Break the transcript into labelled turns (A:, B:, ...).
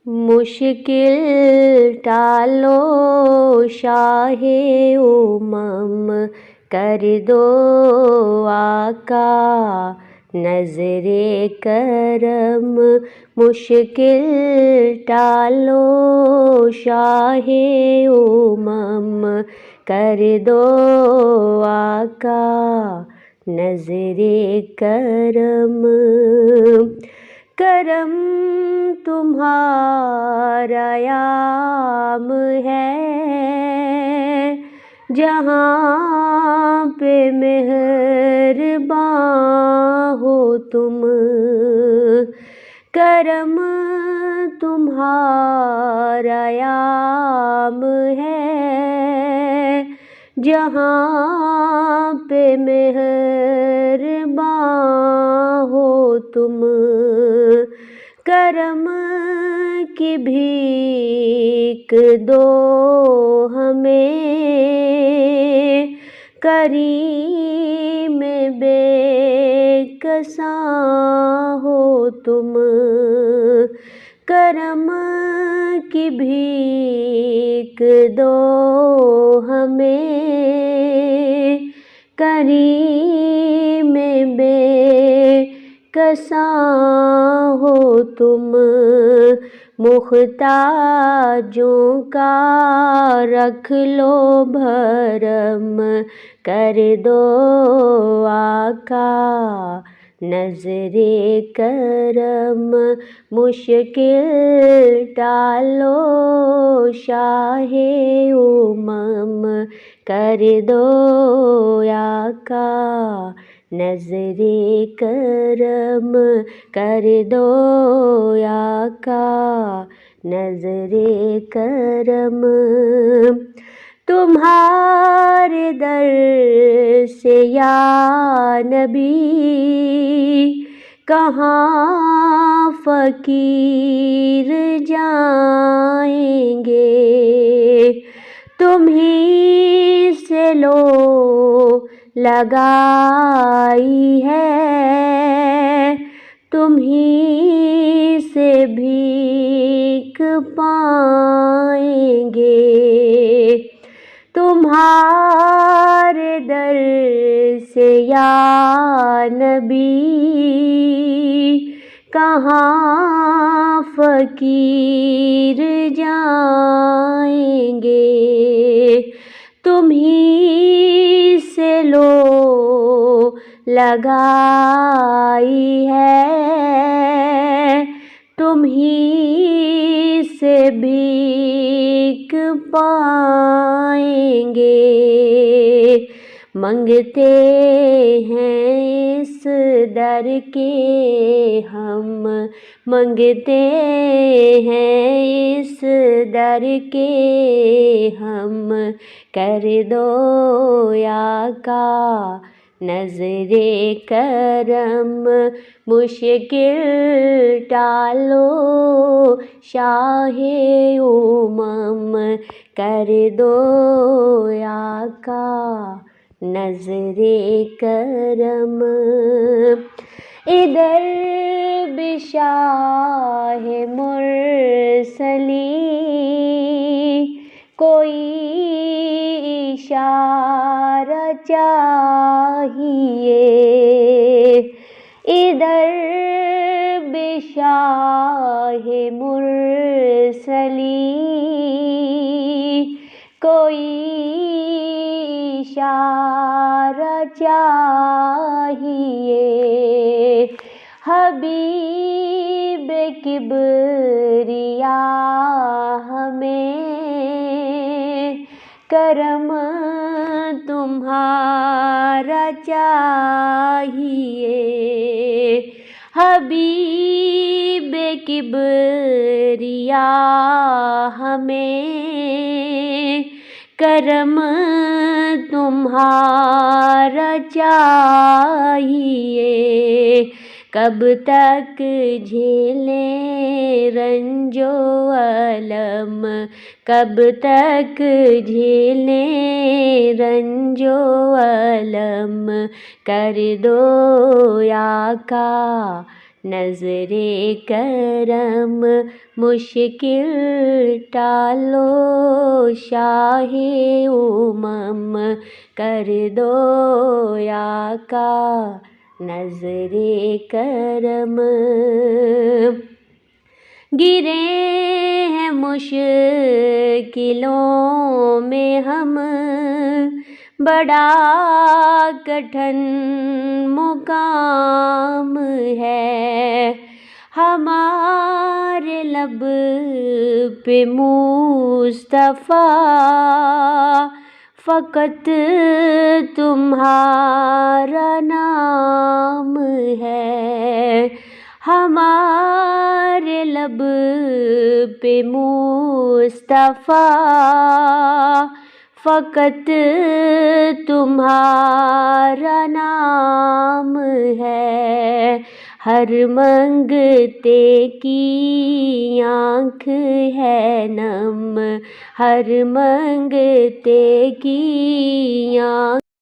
A: مشکل ٹالو شاہ امم، کر دو آقا نظر کرم۔ مشکل ٹالو شاہ امم، کر دو آقا نظر کرم۔ کرم تمہارا عام ہے جہاں پہ مہرباں ہو تم۔ کرم تمہارا عام ہے جہاں پہ مہرباں ہو تم۔ کرم کی بھیک دو ہمیں، کریم بے کساں ہو تم۔ کرم کی بھیک دو ہمیں، کریم بے کساں ہو تم۔ محتاجوں کا رکھ لو بھرم، کر دو آقا نظر کرم۔ مشکل ٹالو شاہ امم، کر دو آقا نظر کرم۔ کر دو آقا نظر کرم۔ تمہارے در سے یا نبی کہاں فقیر جائیں گے، تمہیں سے لو لگائی ہے، تمہیں سے بھیک پائیں گے۔ تمہارے در سے یا نبی کہاں فقیر جائیں گے، تمہیں سے لو لگائی ہے، تمہیں سے بھیک پائیں گے۔ منگتے ہیں اس در کے ہم، منگتے ہیں اس در کے ہم، کر دو آقا نظر کرم۔ مشکل ٹالو شاہ امم، کر دو آقا نظر کرم۔ ادھر بھی شاہ مرسلین کوئی اشارہ چاہیے، ادھر بھی شاہ مرسلین کوئی اشارہ چاہیے۔ حبیب کبریا ہمیں کرم تمہارا چاہیے۔ حبیب کبریا ہمیں کرم تمہارا چاہیے۔ کب تک جھیلیں رنج و الم، کب تک جھیلیں رنج و الم، کر دو آقا نظر کرم مشکل ٹالو شاہ امم کر دو یا آقا نظر کرم گرے ہیں مشکلوں میں ہم بڑا کٹھن مقام ہے ہمارے لب پہ مصطفیٰ فقط تمہارا نام ہے ہمارے لب پہ مصطفیٰ فقط تمہارا نام ہے ہر منگتے کی آنکھ ہے نم ہر منگتے کی آنکھ